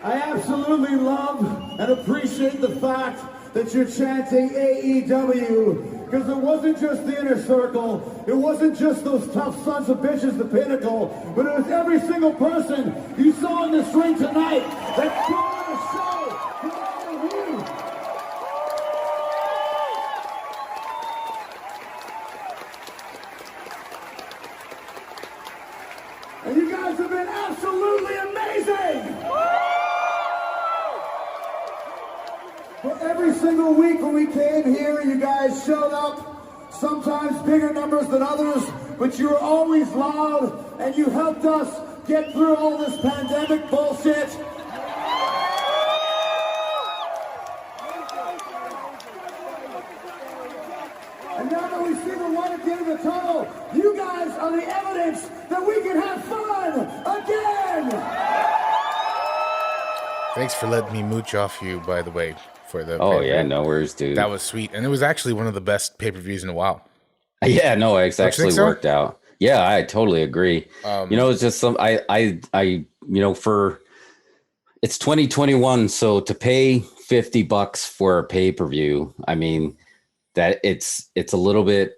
I absolutely love and appreciate the fact that you're chanting AEW, because it wasn't just the Inner Circle, it wasn't just those tough sons of bitches, the Pinnacle, but it was every single person you saw in this ring tonight that put on a show for all of you. And you guys have been absolutely amazing! But every single week when we came here, you guys showed up, sometimes bigger numbers than others, but you were always loud, and you helped us get through all this pandemic bullshit. And now that we see the light at the end of the tunnel, you guys are the evidence that we can have fun again! Thanks for letting me mooch off you, by the way. For the yeah, no worries, dude. That was sweet, and it was actually one of the best pay-per-views in a while. Yeah, no, it's actually worked out. Yeah, I totally agree. It's just for it's 2021, so to pay $50 for a pay-per-view, I mean, that it's a little bit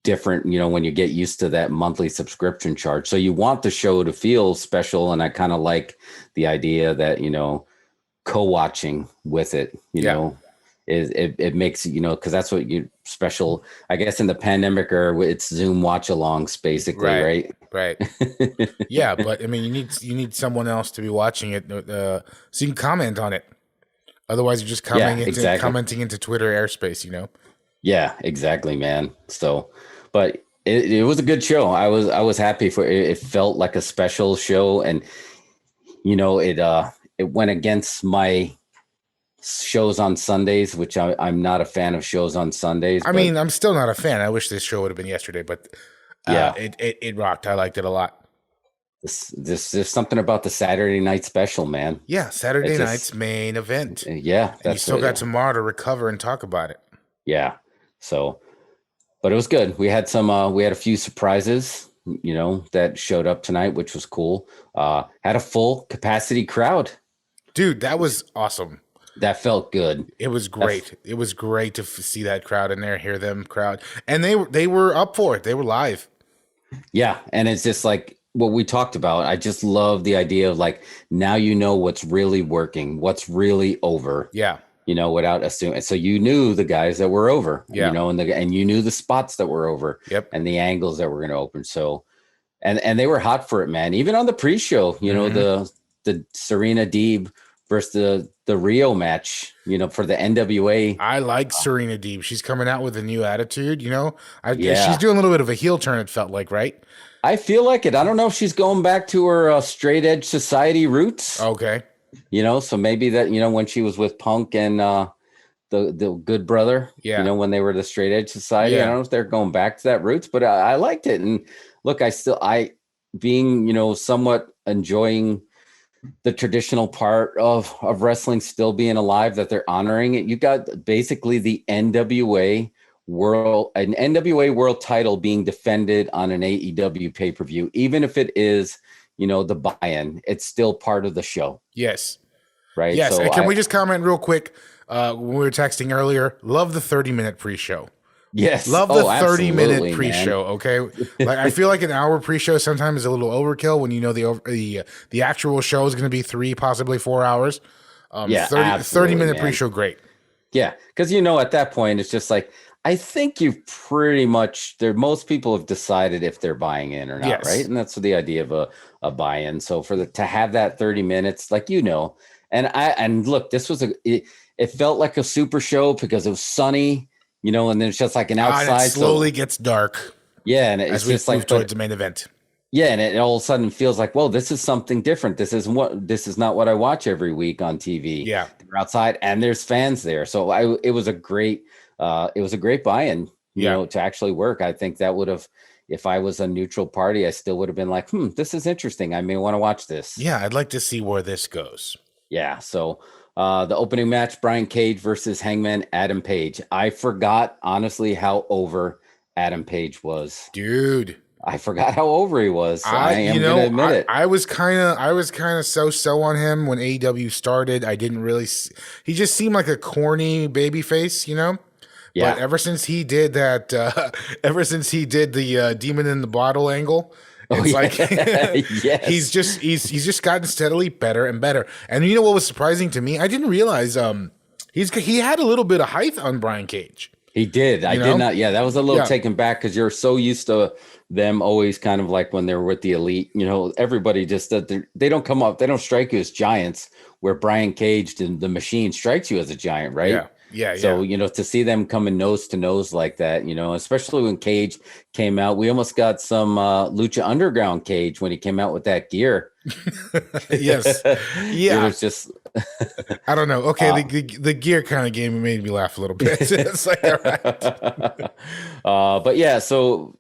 different, when you get used to that monthly subscription charge. So you want the show to feel special, and I kind of like the idea that, co-watching with it, it makes, because that's what you special, I guess, in the pandemic, or it's Zoom watch-alongs, basically, right? Yeah, but I mean, you need someone else to be watching it, so you can comment on it. Otherwise, you're just commenting into Twitter airspace, Yeah, exactly, man. So, but it was a good show. I was happy for it. It felt like a special show, and it went against my shows on Sundays, which I'm not a fan of shows on Sundays. I mean, I'm still not a fan. I wish this show would have been yesterday, but it rocked. I liked it a lot. There's something about the Saturday night special, man. Yeah, Saturday night's main event. Yeah, and you still got tomorrow to recover and talk about it. Yeah. So, but it was good. We had a few surprises, that showed up tonight, which was cool. Had a full capacity crowd. Dude, that was awesome. That felt good. It was great. It was great to see that crowd in there, hear them crowd. And they were up for it. They were live. Yeah. And it's just like what we talked about. I just love the idea of now what's really working, what's really over. Yeah. Without assuming. So you knew the guys that were over, and you knew the spots that were over. Yep. And the angles that were going to open. So, and they were hot for it, man. Even on the pre-show, the Serena Deeb versus the Riho match, for the NWA. I like Serena Deeb. She's coming out with a new attitude, She's doing a little bit of a heel turn, it felt like, right? I feel like it. I don't know if she's going back to her straight edge society roots. Okay. So maybe that, when she was with Punk and the Good Brother, when they were the straight edge society, I don't know if they're going back to that roots, but I liked it. And look, being, somewhat enjoying the traditional part of wrestling still being alive, that they're honoring it. You got basically the NWA world title being defended on an AEW pay-per-view, even if it is, the buy-in, it's still part of the show. Yes. Right. Yes. So Can we just comment real quick? When we were texting earlier, love the 30-minute pre-show. Yes. Love the 30-minute pre-show. Man. Okay. I feel like an hour pre-show sometimes is a little overkill when the actual show is going to be 3, possibly 4 hours. 30-minute pre-show. Great. Yeah. Cause at that point, it's just I think you've pretty much most people have decided if they're buying in or not. Yes. Right. And that's the idea of a buy-in. So to have that 30 minutes, and look, this was it felt like a super show because it was sunny, and then it's just like an outside. And it slowly gets dark. Yeah. And it's just towards the main event. Yeah. And it all of a sudden feels like, well, this is something different. This is not what I watch every week on TV. Yeah. They're outside and there's fans there. So it was a great buy-in, to actually work. I think that would have, if I was a neutral party, I still would have been like, this is interesting. I may want to watch this. Yeah, I'd like to see where this goes. Yeah. So the opening match, Brian Cage versus Hangman Adam Page. I forgot, honestly, how over Adam Page was. Dude. I forgot how over he was. I am gonna admit it. I was kind of so on him when AEW started. I didn't really. He just seemed like a corny baby face, Yeah. But ever since he did that, ever since he did the demon in the bottle angle, it's like yes. he's just gotten steadily better and better. And you know what was surprising to me? I didn't realize he had a little bit of height on Brian Cage. He did. I did not. Yeah, that was a little taken back because you're so used to them always kind of like when they were with the Elite. Everybody just they don't come up. They don't strike you as giants. Where Brian Cage and the Machine strikes you as a giant, right? Yeah. Yeah. So, to see them coming nose to nose like that, especially when Cage came out, we almost got some Lucha Underground Cage when he came out with that gear. Yes. Yeah. It was just, I don't know. Okay. The gear kind of made me laugh a little bit. It's like, all right. But yeah, so,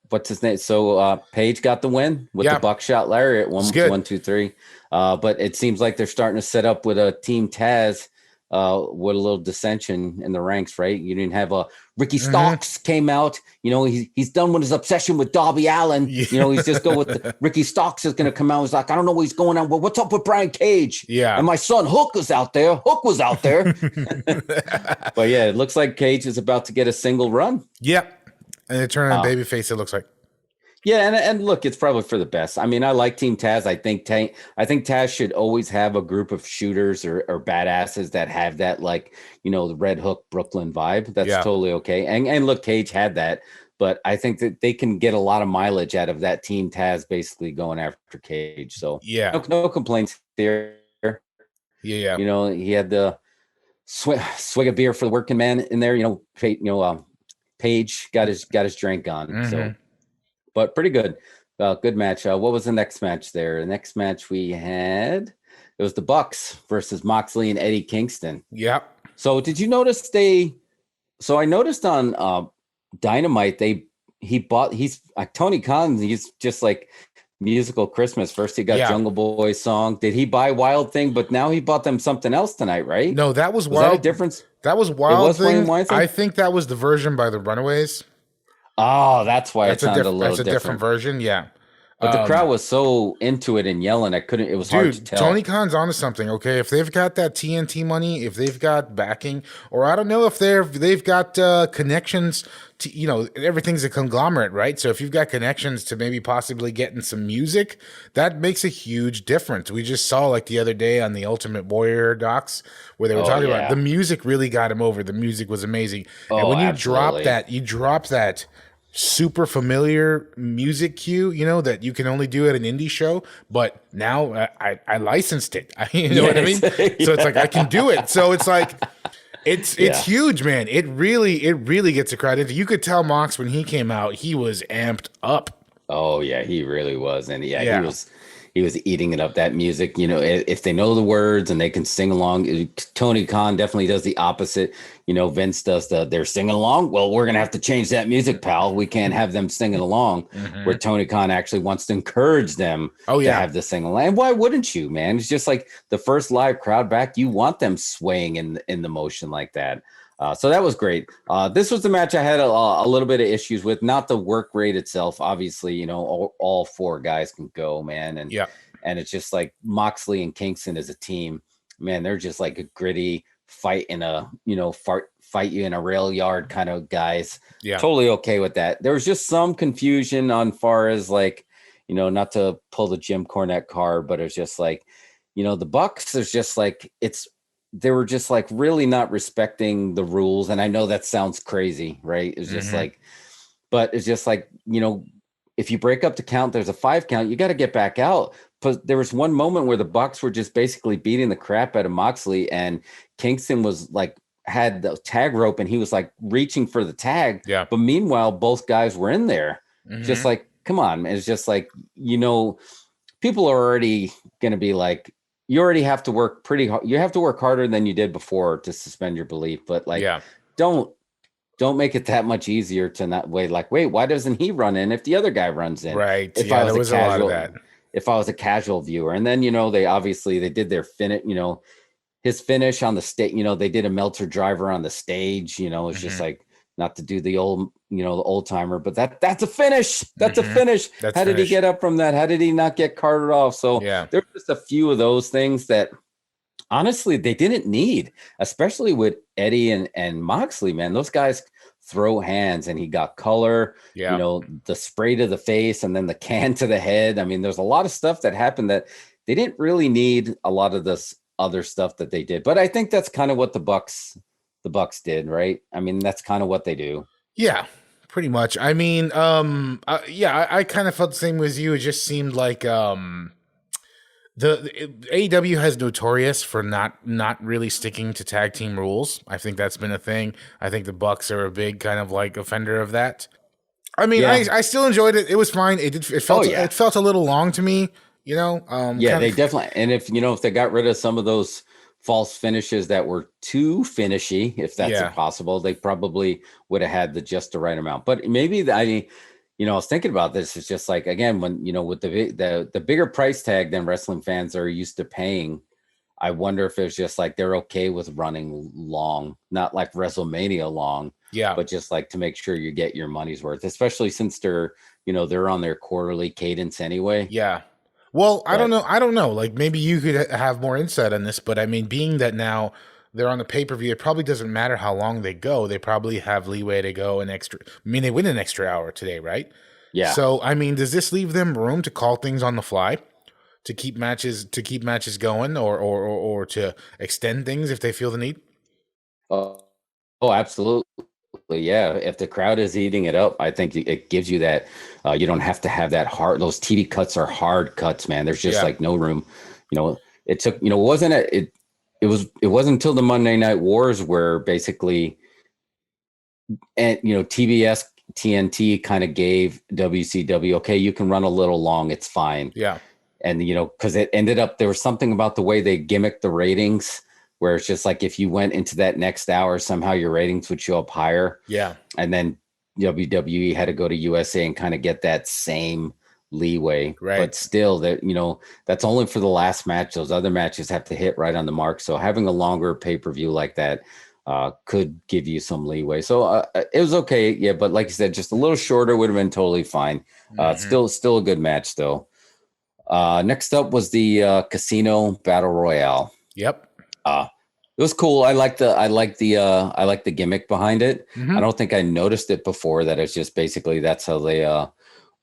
what's his name? So Page got the win with the buckshot lariat 1, 2, 3. But it seems like they're starting to set up with a Team Taz. With a little dissension in the ranks, right? You didn't have Ricky Starks came out. He's done with his obsession with Darby Allin. Yeah. He's just go with Ricky Starks is going to come out. He's like, I don't know what he's going on. Well, what's up with Brian Cage? Yeah. And my son Hook was out there. But yeah, it looks like Cage is about to get a single run. Yep. And they turn on babyface. It looks like. Yeah, and look, it's probably for the best. I mean, I like Team Taz. I think Taz should always have a group of shooters or badasses that have that, like, the Red Hook Brooklyn vibe. That's totally okay. And look, Cage had that, but I think that they can get a lot of mileage out of that Team Taz basically going after Cage. So yeah, no complaints there. Yeah. He had the swig of beer for the working man in there. Page got his drink on. Mm-hmm. So. But pretty good. Good match. What was the next match there? The next match we had, it was the Bucks versus Moxley and Eddie Kingston. Yep. So did you notice I noticed on Dynamite, he's Tony Khan, he's just like musical Christmas. First he got Jungle Boy song. Did he buy Wild Thing? But now he bought them something else tonight, right? No, that was Wild. That a difference? That was Wild Thing. I think that was the version by the Runaways. Oh, that's why it sounded a little different. That's a different version, yeah. But the crowd was so into it and yelling, it was hard to tell. Tony Khan's onto something, okay? If they've got that TNT money, if they've got backing, or I don't know if they've got connections to, everything's a conglomerate, right? So if you've got connections to maybe possibly getting some music, that makes a huge difference. We just saw like the other day on the Ultimate Warrior docs where they were talking about the music really got him over. The music was amazing. And when you drop that super familiar music cue, that you can only do at an indie show, but now I licensed it. You know what I mean? So it's like I can do it. So it's like it's huge, man. It really gets a crowd. You could tell Mox when he came out, he was amped up. Oh yeah, he really was, and he was eating it up, that music. If they know the words and they can sing along. Tony Khan definitely does the opposite. Vince does they're singing along. Well, we're going to have to change that music, pal. We can't have them singing along. Mm-hmm. Where Tony Khan actually wants to encourage them to have the sing along. And why wouldn't you, man? It's just like the first live crowd back. You want them swaying in the motion like that. So that was great. This was the match I had a little bit of issues with, not the work rate itself. Obviously, all four guys can go, man. And it's just like Moxley and Kingston as a team, man, they're just like a gritty fight in a, fight you in a rail yard kind of guys. Yeah. Totally okay with that. There was just some confusion on far as like, not to pull the Jim Cornette card, but it's just like, the Bucks is just like, they were just like really not respecting the rules. And I know that sounds crazy, right? It's just like, but it's just like, if you break up the count, there's a 5 count, you got to get back out. But there was one moment where the Bucks were just basically beating the crap out of Moxley, and Kingston was like, had the tag rope and he was like reaching for the tag. Yeah. But meanwhile, both guys were in there. Just like, come on. It's just like, people are already going to be like, you already have to work pretty hard. You have to work harder than you did before to suspend your belief. But like, don't make it that much easier to not wait. Like, wait, why doesn't he run in if the other guy runs in? Right. If I was a lot of that. If I was a casual viewer, and then, they did their finish, his finish on the stage, they did a Meltzer driver on the stage, it's just like, not to do the old, the old timer, but that's a finish. That's a finish. How did he get up from that? How did he not get carted off? So there's just a few of those things that honestly they didn't need, especially with Eddie and Moxley, man. Those guys throw hands, and he got color, the spray to the face and then the can to the head. I mean, there's a lot of stuff that happened that they didn't really need a lot of this other stuff that they did. But I think that's kind of what the Bucks did, right? I mean, that's kind of what they do. Yeah, pretty much. I mean, I kind of felt the same as you. It just seemed like the AEW has notorious for not really sticking to tag team rules. I think that's been a thing. I think the Bucks are a big kind of like offender of that. I mean, I still enjoyed it. It was fine. It felt a little long to me, they definitely. And if they got rid of some of those false finishes that were too finishy, if that's possible, they probably would have had just the right amount. But maybe I was thinking about this. It's just like, again, when with the bigger price tag than wrestling fans are used to paying, I wonder if it's just like they're okay with running long, not like WrestleMania long, but just like to make sure you get your money's worth, especially since they're on their quarterly cadence anyway. Yeah. Well, I don't know. Like, maybe you could have more insight on this, but I mean, being that now they're on the pay-per-view, it probably doesn't matter how long they go. They probably have leeway to go an extra. I mean, they win an extra hour today, right? Yeah. So, I mean, does this leave them room to call things on the fly, to keep matches going, or to extend things if they feel the need? Oh, absolutely. Yeah, if the crowd is eating it up, I think it gives you that. You don't have to have that hard. Those TV cuts are hard cuts, man. There's just like no room. It took. It wasn't until the Monday Night Wars where basically, and TBS TNT kind of gave WCW, okay, you can run a little long, it's fine. Yeah, and because it ended up there was something about the way they gimmicked the ratings, where it's just like if you went into that next hour, somehow your ratings would show up higher. Yeah. And then WWE had to go to USA and kind of get that same leeway. Right. But still, that's only for the last match. Those other matches have to hit right on the mark. So having a longer pay-per-view like that could give you some leeway. So it was okay. Yeah. But like you said, just a little shorter would have been totally fine. Still a good match though. Next up was the Casino Battle Royale. Yep. It was cool. I like the gimmick behind it. Mm-hmm. I don't think I noticed it before that it's just basically that's how they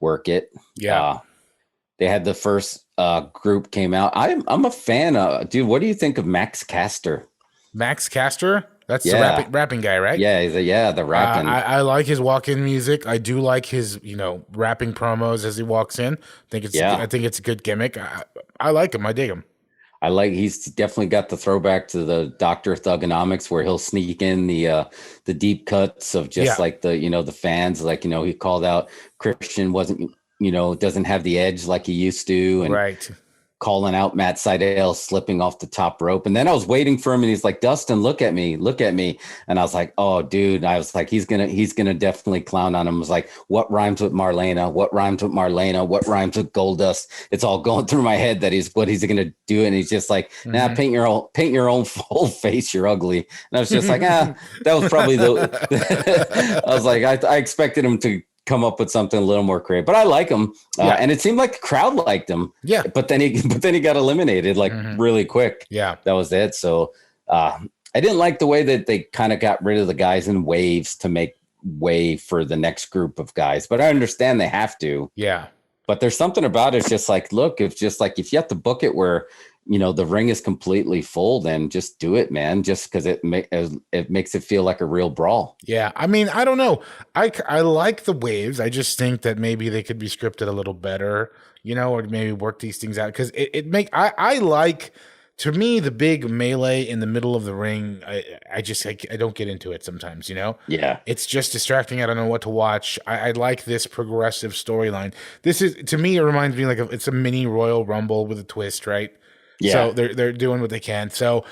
work it. Yeah. They had the first group came out. I'm a fan of, dude. What do you think of Max Caster? Max Caster? That's the rapping guy, right? Yeah, the rapping. I like his walk-in music. I do like his, rapping promos as he walks in. I think it's a good gimmick. I like him. I dig him. He's definitely got the throwback to the Dr. Thugonomics where he'll sneak in the deep cuts of just like the fans, like, he called out Christian wasn't, doesn't have the edge like he used to. And right. Calling out Matt Sydal slipping off the top rope. And then I was waiting for him and he's like, Dustin, look at me. And I was like, oh dude. I was like, he's gonna definitely clown on him. I was like, what rhymes with Marlena? What rhymes with Marlena? What rhymes with Goldust? It's all going through my head that what he's gonna do. And he's just like, nah, paint your own full face. You're ugly. And I was just like, that was probably I was like, I expected him to come up with something a little more creative, but I like him. And it seemed like the crowd liked him. Yeah. But then he got eliminated really quick. Yeah. That was it. So I didn't like the way that they kind of got rid of the guys in waves to make way for the next group of guys, but I understand they have to. Yeah. But there's something about it. It's just like, look, if you have to book it where, the ring is completely full, then just do it, man. Just because it makes it feel like a real brawl. Yeah. I mean, I don't know. I like the waves. I just think that maybe they could be scripted a little better, or maybe work these things out. Because I like, to me, the big melee in the middle of the ring. I don't get into it sometimes, Yeah. It's just distracting. I don't know what to watch. I like this progressive storyline. This is, to me, it reminds me it's a mini Royal Rumble with a twist, right? Yeah. So they're doing what they can. So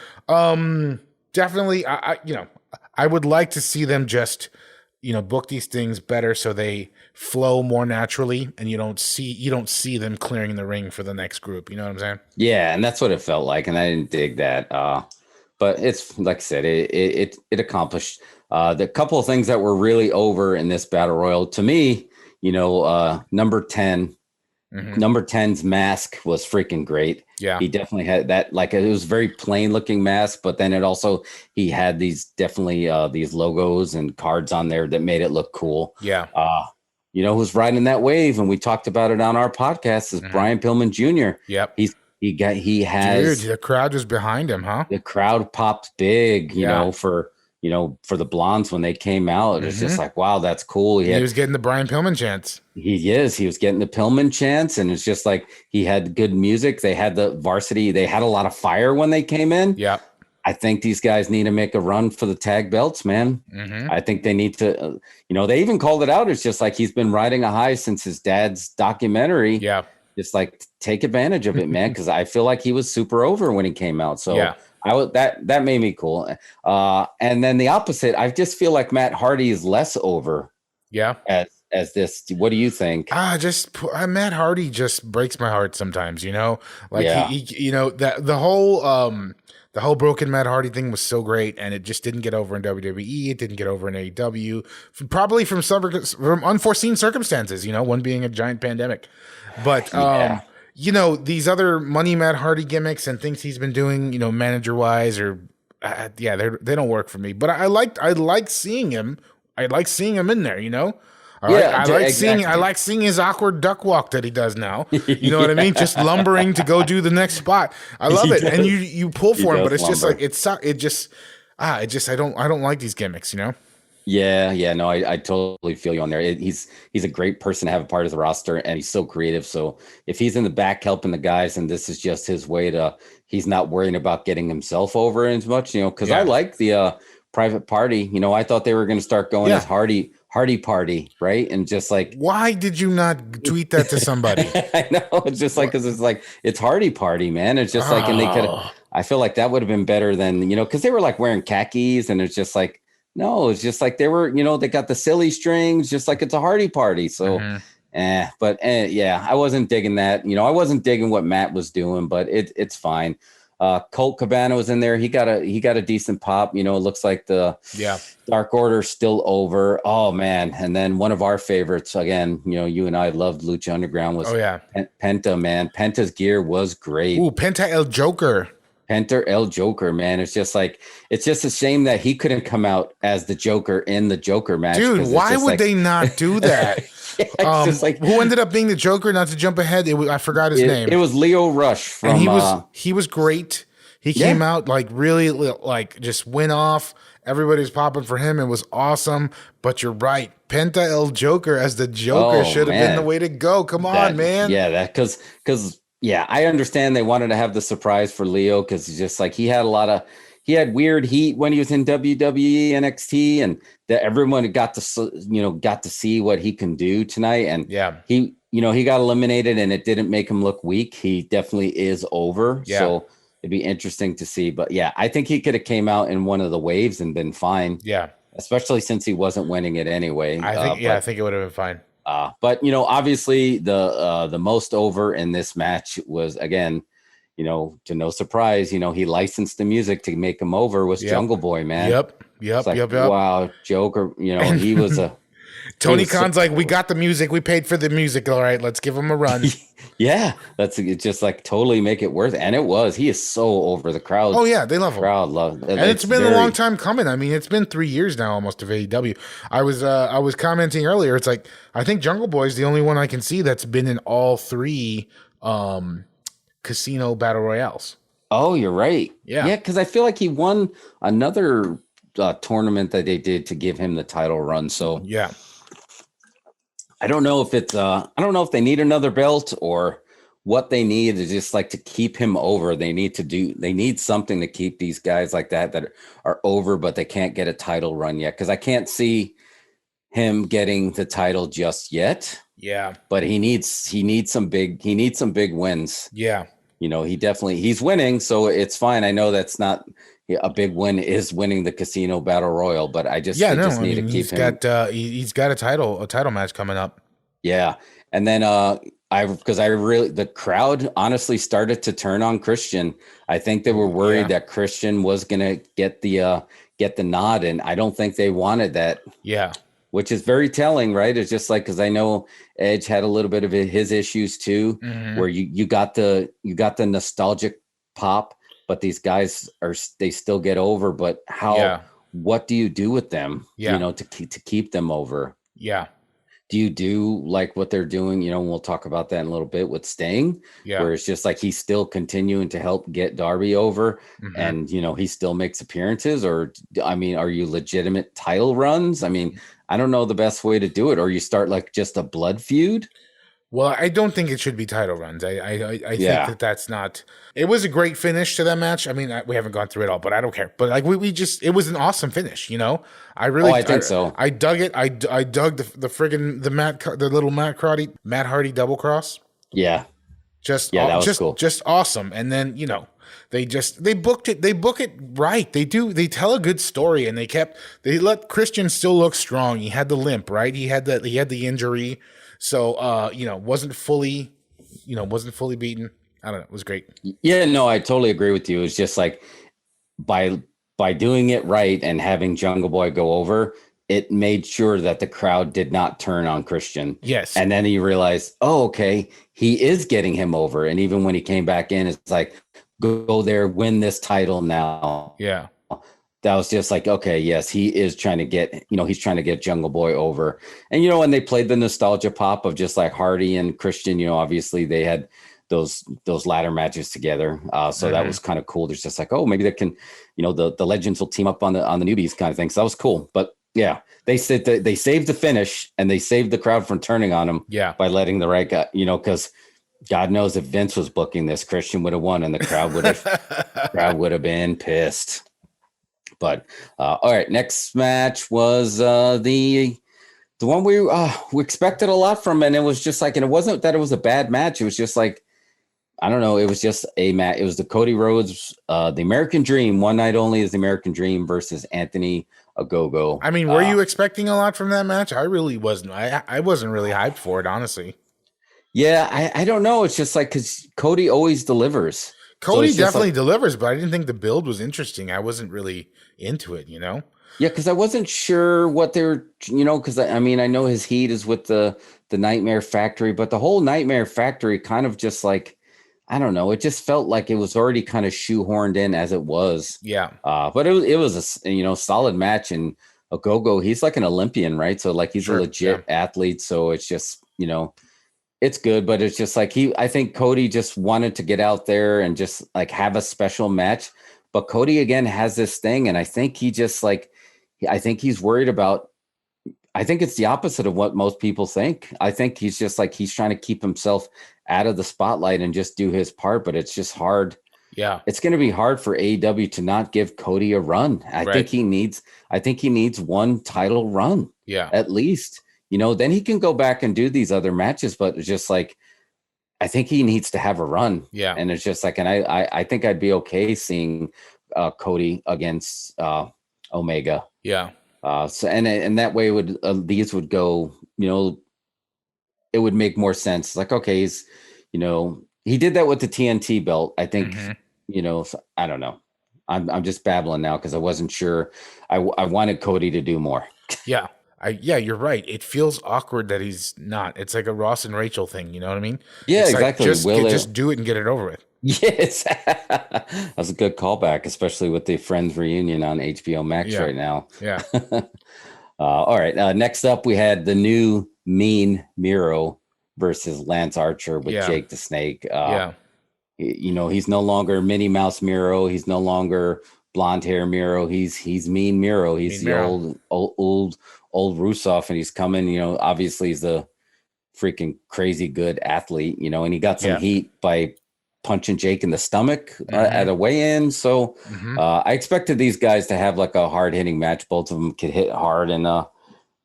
definitely, I would like to see them just, book these things better so they flow more naturally, and you don't see them clearing the ring for the next group. You know what I'm saying? Yeah, and that's what it felt like, and I didn't dig that. But it's like I said, it accomplished The couple of things that were really over in this battle royal to me, number 10. Mm-hmm. Number 10's mask was freaking great. Yeah. He definitely had that, like, it was very plain looking mask, but then he had these these logos and cards on there that made it look cool. Yeah. Who's riding that wave, and we talked about it on our podcast, is Brian Pillman Jr. Yep. He has, dude, the crowd was behind him, huh? The crowd popped big, for the Blondes when they came out. It was just like, wow, that's cool. He was getting the Brian Pillman chance. He was getting the Pillman chance, and it's just like he had good music. They had the varsity. They had a lot of fire when they came in. Yeah. I think these guys need to make a run for the tag belts, man. Mm-hmm. I think they need to, they even called it out. It's just like he's been riding a high since his dad's documentary. Yeah. Just like take advantage of it, man, because I feel like he was super over when he came out. So yeah. That made me cool. And then the opposite, I just feel like Matt Hardy is less over. Yeah. As this, what do you think? Matt Hardy just breaks my heart sometimes, like he that the whole broken Matt Hardy thing was so great, and it just didn't get over in WWE. It didn't get over in AEW, probably from unforeseen circumstances, one being a giant pandemic. But these other money Matt Hardy gimmicks and things he's been doing, manager wise, or they don't work for me. But I like seeing him. I like seeing him in there, I like seeing his awkward duck walk that he does now. You know what I mean? Just lumbering to go do the next spot. I love it, and you pull for him, but it's lumber. Just like I don't like these gimmicks, Yeah, no, I totally feel you on there. He's a great person to have a part of the roster, and he's so creative. So if he's in the back helping the guys, and this is just his way he's not worrying about getting himself over as much, because I like the Private Party. I thought they were going to start going as Hardy Party, right? And just like, why did you not tweet that to somebody? I know, it's just like, because it's Hardy Party, man. It's just like, and they could, I feel like that would have been better than, because they were like wearing khakis, and it's just like, no, it's just like they were, they got the silly strings, just like it's a Hardy Party. So, I wasn't digging that. I wasn't digging what Matt was doing, but it's fine. Colt Cabana was in there. He got a decent pop. It looks like the Dark Order still over. Oh man! And then one of our favorites again. You and I loved Lucha Underground was Penta, man. Penta's gear was great. Ooh, Penta El Joker. Penta El Joker, man. It's just a shame that he couldn't come out as the Joker in the Joker match. Dude, why would they not do that? Who ended up being the Joker? Not to jump ahead, I forgot his name. It was Leo Rush and he was great. He came out really just went off. Everybody was popping for him. It was awesome. But you're right, Penta El Joker as the Joker should have been the way to go. Come on, man. Yeah, because I understand they wanted to have the surprise for Leo because just like he had weird heat when he was in WWE NXT, and that everyone got to see what he can do tonight. And he got eliminated, and it didn't make him look weak. He definitely is over. Yeah. So it'd be interesting to see. But I think he could have came out in one of the waves and been fine. Yeah. Especially since he wasn't winning it anyway. I think it would have been fine. But obviously the most over in this match was, again, to no surprise, he licensed the music to make him over, was Jungle Boy, man. Yep. Wow, Joker, he was a Tony Khan's like, we got the music, we paid for the music, all right, let's give him a run. Yeah, that's just like totally make it worth it. And it was. He is so over. The crowd. Oh yeah, they love him. Crowd love. And it's been a long time coming. I mean, it's been 3 years now almost of AEW. I was commenting earlier. It's like I think Jungle Boy is the only one I can see that's been in all three casino battle royales. Oh, you're right. Yeah, because I feel like he won another tournament that they did to give him the title run. So yeah. I don't know if it's I don't know if they need another belt or what they need is just like to keep him over. They need something to keep these guys like that are over, but they can't get a title run yet. Cause I can't see him getting the title just yet. Yeah. But he needs some big wins. Yeah. He's winning. So it's fine. I know that's not a big win is winning the casino battle royal, but I just need to keep him. He's got a title match coming up. Yeah. And then the crowd honestly started to turn on Christian. I think they were worried that Christian was going to get the get the nod, and I don't think they wanted that. Yeah. Which is very telling, right? It's just like, because I know Edge had a little bit of his issues too, where you got the nostalgic pop, but these guys they still get over. But what do you do with them? To keep them over? Yeah. Do you do like what they're doing? And we'll talk about that in a little bit with Sting, where it's just like he's still continuing to help get Darby over, and he still makes appearances. Or I mean, are you legitimate title runs? I mean, I don't know the best way to do it. Or you start like just a blood feud. Well, I don't think it should be title runs. I think that's not. It was a great finish to that match. I mean, we haven't gone through it all, but I don't care. But like we just, it was an awesome finish. I think so. I dug it. I dug the friggin' the little Matt Hardy double cross. Yeah, that was cool. Just awesome. And then they booked it. They book it right. They do. They tell a good story, and they let Christian still look strong. He had the limp, right? He had the injury. So, wasn't fully beaten. I don't know. It was great. Yeah, no, I totally agree with you. It's just like by doing it right and having Jungle Boy go over, it made sure that the crowd did not turn on Christian. Yes. And then he realized, oh, okay, he is getting him over. And even when he came back in, it's like, go there, win this title now. Yeah. That was just like, okay, yes, he is trying to get, he's trying to get Jungle Boy over. And, when they played the nostalgia pop of just like Hardy and Christian, obviously they had those ladder matches together. So that was kind of cool. There's just like, oh, maybe they can, the legends will team up on the newbies kind of thing. So that was cool. But yeah, they said that they saved the finish and they saved the crowd from turning on him by letting the right guy, because God knows if Vince was booking this, Christian would have won and the crowd would have been pissed. But all right, next match was the one we expected a lot from, and it was just like, and it wasn't that it was a bad match. It was just like, I don't know, it was just a match. It was the Cody Rhodes, the American Dream, one night only is the American Dream versus Anthony Ogogo. I mean, were you expecting a lot from that match? I really wasn't. I wasn't really hyped for it, honestly. Yeah, I don't know. It's just like, because Cody always delivers. Cody definitely delivers, but I didn't think the build was interesting. I wasn't really into it, Yeah, because I wasn't sure what they're, because I mean, I know his heat is with the Nightmare Factory, but the whole Nightmare Factory kind of just like, I don't know, it just felt like it was already kind of shoehorned in as it was. Yeah. But it was a solid match, and Ogogo, he's like an Olympian, right? So like he's a legit athlete. So it's just, it's good, but it's just like I think Cody just wanted to get out there and just like have a special match. But Cody again has this thing, and I think he just like, I think he's worried about, I think it's the opposite of what most people think. I think he's just like, he's trying to keep himself out of the spotlight and just do his part, but it's just hard. Yeah. It's going to be hard for AEW to not give Cody a run. I think he needs one title run. Yeah. At least, then he can go back and do these other matches, but it's just like, I think he needs to have a run. Yeah. And it's just like, and I think I'd be okay seeing Cody against Omega. Yeah. So and that way these would go, it would make more sense. Like, okay, he's, he did that with the TNT belt. I think, so I don't know. I'm just babbling now because I wasn't sure. I wanted Cody to do more. Yeah. You're right. It feels awkward that he's not. It's like a Ross and Rachel thing. You know what I mean? Yeah, it's exactly. Like, just do it and get it over with. Yes. That's a good callback, especially with the Friends reunion on HBO Max right now. Yeah. All right. Next up, we had the new Mean Miro versus Lance Archer with Jake the Snake. He's no longer Minnie Mouse Miro. He's no longer blonde hair Miro. He's Mean Miro. He's the old Rusev, and he's coming, obviously he's a freaking crazy good athlete, and he got some heat by punching Jake in the stomach at a weigh-in. So I expected these guys to have like a hard-hitting match. Both of them could hit hard, and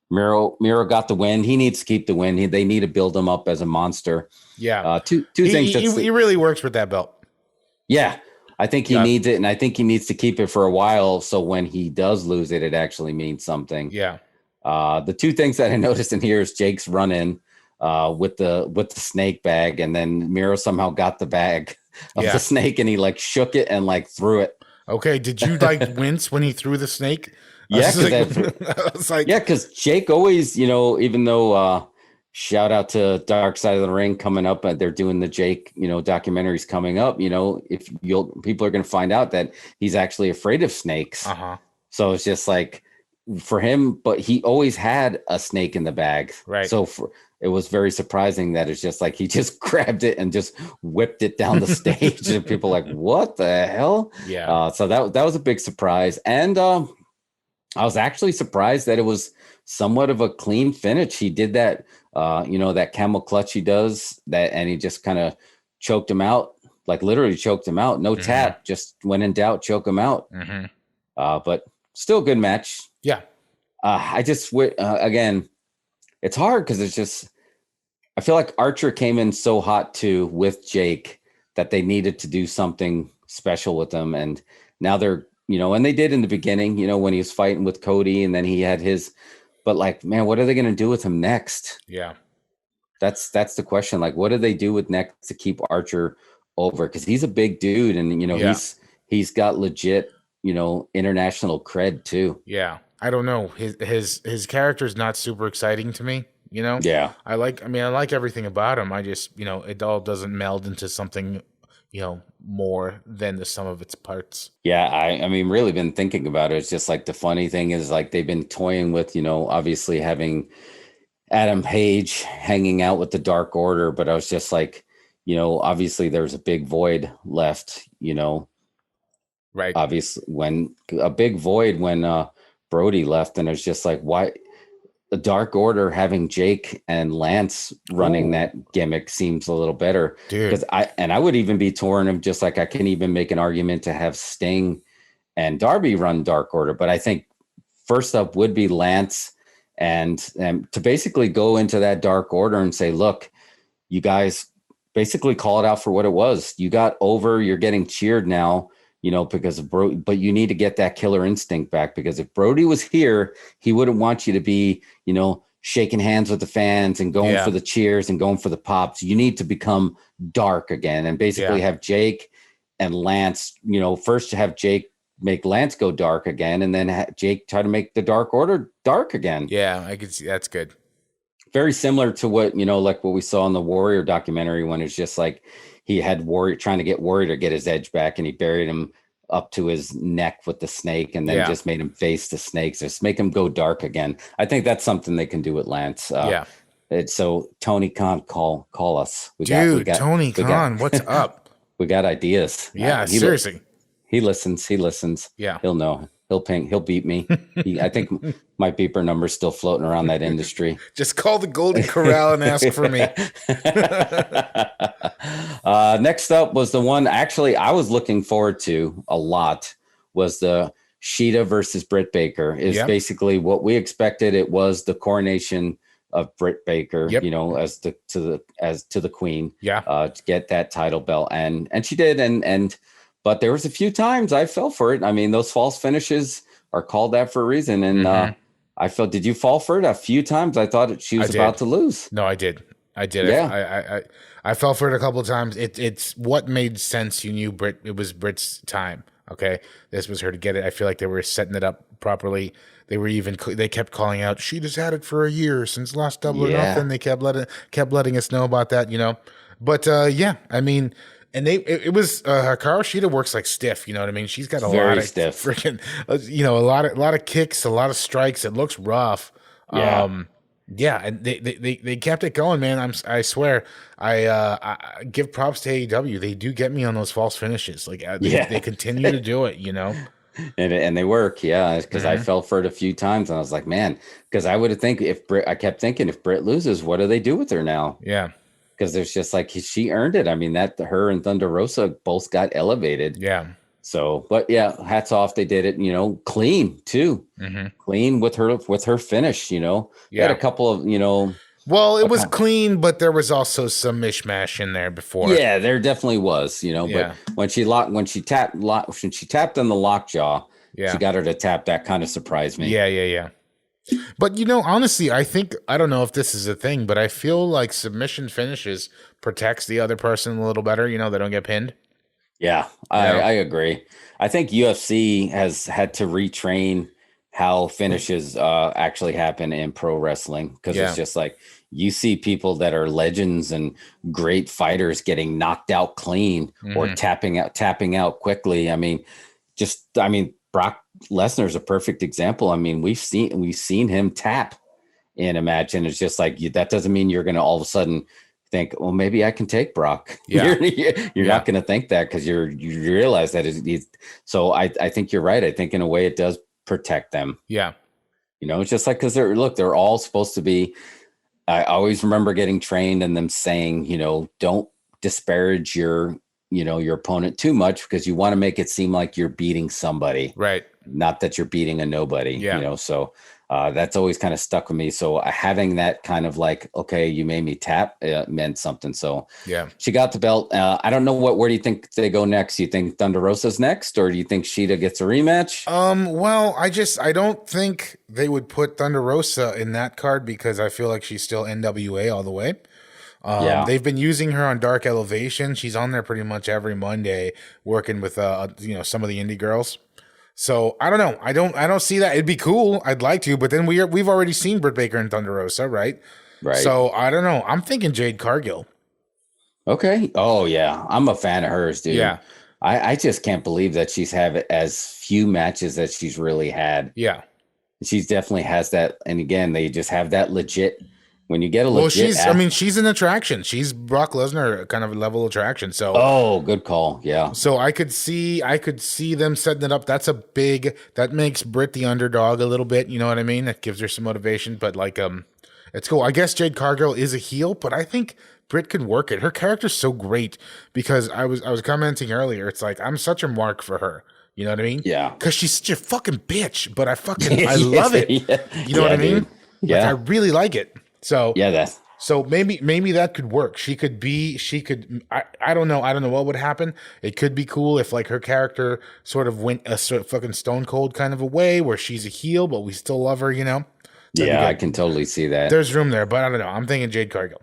Miro got the win. He needs to keep the win. They need to build him up as a monster. Yeah. Two things. He really works with that belt. Yeah. I think he needs it, and I think he needs to keep it for a while, so when he does lose it, it actually means something. Yeah. The two things that I noticed in here is Jake's run-in with the snake bag, and then Miro somehow got the bag of the snake, and he like shook it and like threw it. Okay, did you like wince when he threw the snake? Yeah, because Jake always, even though shout out to Dark Side of the Ring coming up, they're doing the Jake, documentaries coming up. If people are going to find out that he's actually afraid of snakes. So it's just like for him, but he always had a snake in the bag. Right. So it was very surprising that it's just like he just grabbed it and just whipped it down the stage, and people like, what the hell? Yeah. So that was a big surprise, and I was actually surprised that it was somewhat of a clean finish. He did that, that camel clutch he does that, and he just kind of choked him out, like literally choked him out. No tap, just when in doubt, choke him out. But still a good match. Yeah. I just, again, it's hard because it's just, I feel like Archer came in so hot too with Jake that they needed to do something special with them. And now they're, and they did in the beginning, when he was fighting with Cody and then he had his, but like, man, what are they going to do with him next? Yeah. That's the question. Like, what do they do with next to keep Archer over? Cause he's a big dude and, he's got legit, international cred too. Yeah. I don't know. His character's not super exciting to me, Yeah. I like everything about him. I just, it all doesn't meld into something, more than the sum of its parts. Yeah, I mean, really been thinking about it. It's just like the funny thing is like they've been toying with, obviously having Adam Page hanging out with the Dark Order, but I was just like, obviously there's a big void left, Right. Obviously when Brody left, and it's just like, why the Dark Order having Jake and Lance running that gimmick seems a little better. Dude. Because I would even be torn of just like I can even make an argument to have Sting and Darby run Dark Order. But I think first up would be Lance and to basically go into that Dark Order and say, look, you guys basically call it out for what it was. You got over, you're getting cheered now. Because of Brody, but you need to get that killer instinct back, because if Brody was here, he wouldn't want you to be, shaking hands with the fans and going for the cheers and going for the pops. You need to become dark again and basically have Jake and Lance, first have Jake make Lance go dark again, and then Jake try to make the Dark Order dark again. Yeah, I could see that's good. Very similar to what, like what we saw in the Warrior documentary, when it's just like, he had Warrior trying to get Warrior to get his edge back, and he buried him up to his neck with the snake, and then just made him face the snakes, just make him go dark again. I think that's something they can do with Lance. So Tony Khan, call us. Tony Khan, what's up? We got ideas. Yeah, seriously. He listens. Yeah, he'll know. He'll ping. He'll beat me. I think my beeper number's still floating around that industry. Just call the Golden Corral and ask for me. Next up was the one actually I was looking forward to a lot, was the Shida versus Britt Baker. Is basically what we expected. It was the coronation of Britt Baker, as to the queen. To get that title belt, and she did, but there was a few times I fell for it. I mean, those false finishes are called that for a reason. And I felt, did you fall for it? A few times I thought she was about to lose. No, I did. Yeah. I fell for it a couple of times. It's what made sense. You knew it was Britt's time. Okay. This was her to get it. I feel like they were setting it up properly. They kept calling out, she just had it for a year since last Double or Nothing. They kept letting us know about that, but I mean, and it was Hikaru Shida works like stiff, you know what I mean? She's got a lot of stiff. Freaking, a lot of kicks, a lot of strikes. It looks rough. And they kept it going, man. I swear, I give props to AEW. They do get me on those false finishes. Like they continue to do it, and they work, because I fell for it a few times, and I was like, man, because I would have I kept thinking if Britt loses, what do they do with her now? Yeah. Because there's just like, she earned it. I mean, her and Thunder Rosa both got elevated. Yeah. So, but hats off. They did it, clean too. Clean with her finish, Had a couple of, Well, it was clean, but there was also some mishmash in there before. Yeah, there definitely was, but when she tapped on the lockjaw, she got her to tap. That kind of surprised me. Yeah. But honestly, I don't know if this is a thing, but I feel like submission finishes protects the other person a little better. They don't get pinned. Yeah, I agree. I think UFC has had to retrain how finishes actually happen in pro wrestling, because it's just like you see people that are legends and great fighters getting knocked out clean or tapping out quickly. I mean, Brock Lesnar's a perfect example. I mean, we've seen him tap in a match, and it's just like that doesn't mean you're going to all of a sudden think, well, maybe I can take Brock. Yeah. You're not going to think that, because you realize that so I think you're right. I think in a way it does protect them. Yeah. It's just like, because they're all supposed to be. I always remember getting trained and them saying, don't disparage your opponent too much, because you want to make it seem like you're beating somebody, right? Not that you're beating a nobody. Yeah. So that's always kind of stuck with me. So having that kind of like, okay, you made me tap, meant something. So yeah, she got the belt. I don't know where do you think they go next? Do you think Thunder Rosa's next, or do you think Shida gets a rematch? Well, I don't think they would put Thunder Rosa in that card, because I feel like she's still NWA all the way. They've been using her on Dark Elevation. She's on there pretty much every Monday working with some of the indie girls. So I don't know. I don't see that. It'd be cool. I'd like to, but then we've already seen Britt Baker and Thunder Rosa, right? Right. So I don't know. I'm thinking Jade Cargill. Okay. Oh yeah, I'm a fan of hers, dude. Yeah. I just can't believe that she's had as few matches that she's really had. Yeah. She definitely has that. And again, they just have that legit. When you get a legit, she's an attraction. She's Brock Lesnar kind of a level attraction. So good call. Yeah. So I could see them setting it up. That makes Britt the underdog a little bit. You know what I mean? That gives her some motivation. But it's cool. I guess Jade Cargill is a heel, but I think Britt could work it. Her character's so great, because I was commenting earlier. It's like, I'm such a mark for her. You know what I mean? Yeah. Because she's such a fucking bitch, but I love it. Yeah. You know what I mean? Dude. Yeah. I really like it. So so maybe that could work. I don't know what would happen. It could be cool if like her character sort of went a sort of fucking Stone Cold kind of a way, where she's a heel, but we still love her, Yeah, I can totally see that. There's room there, but I don't know. I'm thinking Jade Cargill.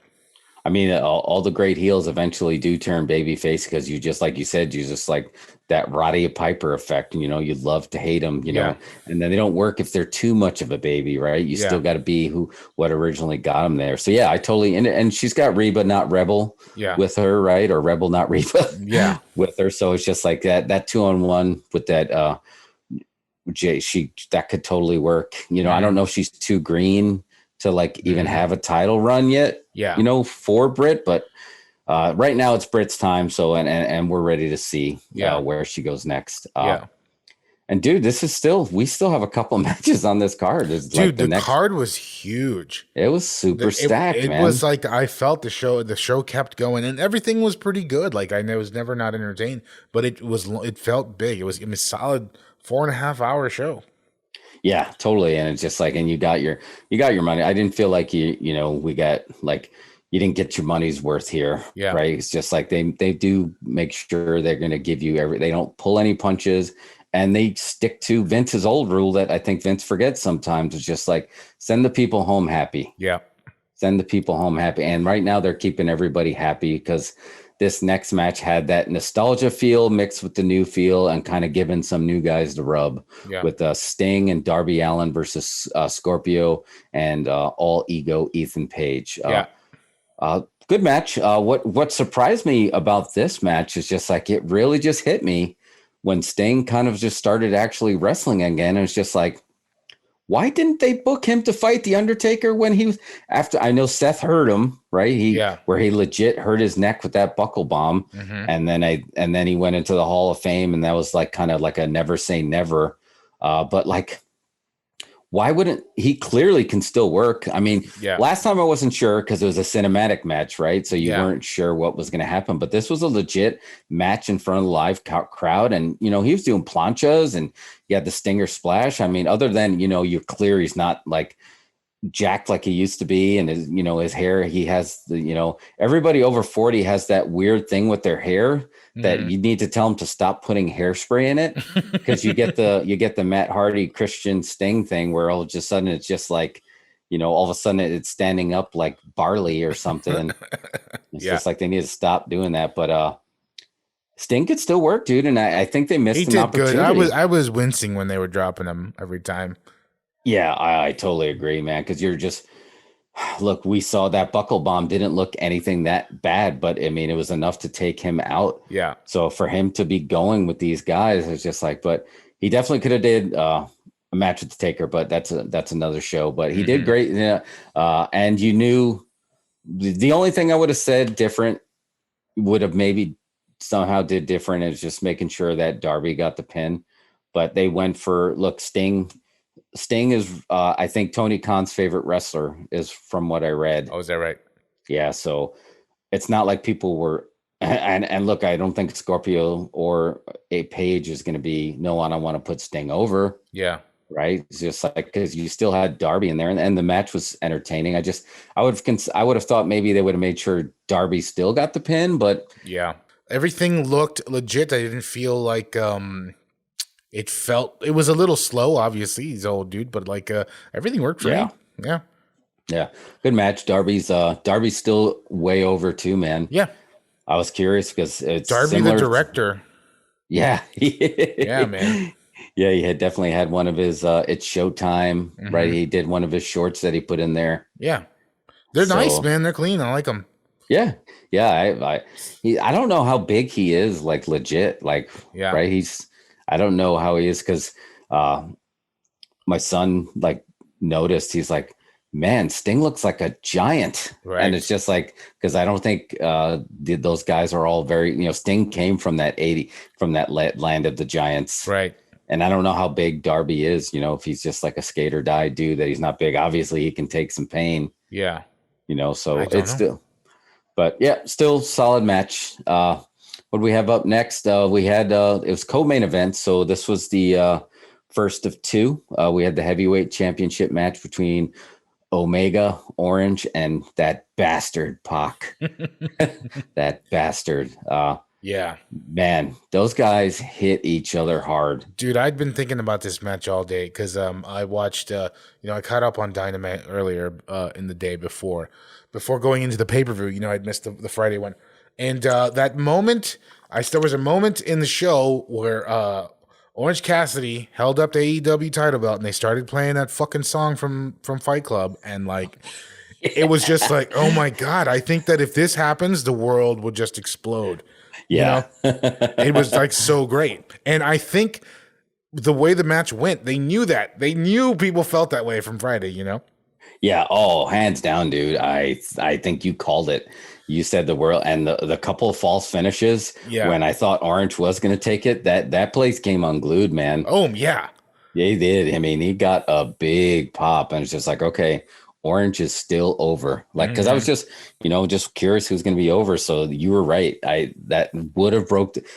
I mean, all the great heels eventually do turn babyface, because you just, like you said, you just like that Roddy Piper effect. You love to hate them, know, and then they don't work if they're too much of a baby, right? You still got to be what originally got them there. So yeah, I totally, and she's got Reba, not Rebel, with her, right? Or Rebel, not Reba, with her. So it's just like that 2-on-1 with that, that could totally work. I don't know if she's too green to like even have a title run yet, for Britt, but right now it's Britt's time. So, and we're ready to see where she goes next. And dude, we still have a couple matches on this card. Dude, the card was huge. It was super stacked, man. It was like, I felt the show kept going, and everything was pretty good. Like, I was never not entertained, but it felt big. It was a solid 4.5 hour show. Yeah, totally. And it's just like, and you got your money. I didn't feel like we got like, you didn't get your money's worth here. Yeah. Right. It's just like they do make sure they're going to give you they don't pull any punches, and they stick to Vince's old rule that I think Vince forgets sometimes. It's just like, send the people home happy. Yeah. Send the people home happy. And right now they're keeping everybody happy, because this next match had that nostalgia feel mixed with the new feel, and kind of giving some new guys the rub with Sting and Darby Allin versus Scorpio and All Ego Ethan Page. Good match. What surprised me about this match is just like, it really just hit me when Sting kind of just started actually wrestling again. It was just like, why didn't they book him to fight The Undertaker when he was after? I know Seth hurt him, right? Where he legit hurt his neck with that buckle bomb. And then he went into the Hall of Fame, and that was like kind of like a never say never. But like, why wouldn't he? Clearly can still work. I mean, last time I wasn't sure because it was a cinematic match, right? So you weren't sure what was going to happen, but this was a legit match in front of the live crowd. And, he was doing planchas, and he had the Stinger splash. I mean, other than, you're clear he's not like jacked like he used to be. And his, his hair, he has the, everybody over 40 has that weird thing with their hair that you need to tell them to stop putting hairspray in it, because you get the Matt Hardy Christian Sting thing where all of a sudden it's just like, all of a sudden it's standing up like barley or something. It's just like they need to stop doing that. But Sting could still work, dude, and I think they missed an opportunity. Good. I was wincing when they were dropping him every time. Yeah, I totally agree, man. Because you're just look. We saw that buckle bomb didn't look anything that bad, but I mean, it was enough to take him out. Yeah. So for him to be going with these guys, it's just like, but he definitely could have did a match with the Taker, but that's another show. But he did great, and you knew the only thing I would have said different would have maybe somehow did different is just making sure that Darby got the pin, but they went for Sting is I think Tony Khan's favorite wrestler is from what I read. Oh, is that right? Yeah, so it's not like people were and look, I don't think Scorpio or a Page is going to be no, I don't want to put Sting over. Yeah. Right. It's just like, because you still had Darby in there and the match was entertaining. I would have thought maybe they would have made sure Darby still got the pin, but yeah. Everything looked legit. I didn't feel like it was a little slow, obviously. He's an old dude, but like everything worked for me. Yeah. Yeah. Good match. Darby's still way over too, man. Yeah. I was curious because it's Darby the director. Yeah. Yeah, man. Yeah, he had definitely had one of his it's Showtime, right? He did one of his shorts that he put in there. Yeah. They're nice, man. They're clean. I like them. Yeah. Yeah, I don't know how big he is, like legit, like right. I don't know how he is because my son like noticed. He's like, man, Sting looks like a giant, right? And it's just like because I don't think those guys are all very. Sting came from that land of the giants, right? And I don't know how big Darby is. If he's just like a skate or die dude, that he's not big. Obviously, he can take some pain. Yeah. So it's still. But yeah, still solid match. What do we have up next? We had it was co-main event, so this was the first of two. We had the heavyweight championship match between Omega, Orange, and that bastard Pac. That bastard. Yeah, man, those guys hit each other hard. Dude, I'd been thinking about this match all day because I watched. I caught up on Dynamite earlier in the day before going into the pay-per-view. I'd missed the Friday one. And that moment, there was a moment in the show where Orange Cassidy held up the AEW title belt and they started playing that fucking song from Fight Club. And like, it was just like, oh my God, I think that if this happens, the world will just explode. Yeah. It was like so great. And I think the way the match went, they knew that. They knew people felt that way from Friday, Yeah. Oh, hands down, dude. I think you called it. You said the world and the couple of false finishes. Yeah. When I thought Orange was going to take it, that place came unglued, man. Oh yeah. Yeah, he did. I mean, he got a big pop and it's just like, okay, Orange is still over. Like, cause I was just curious who's going to be over. So you were right. That would have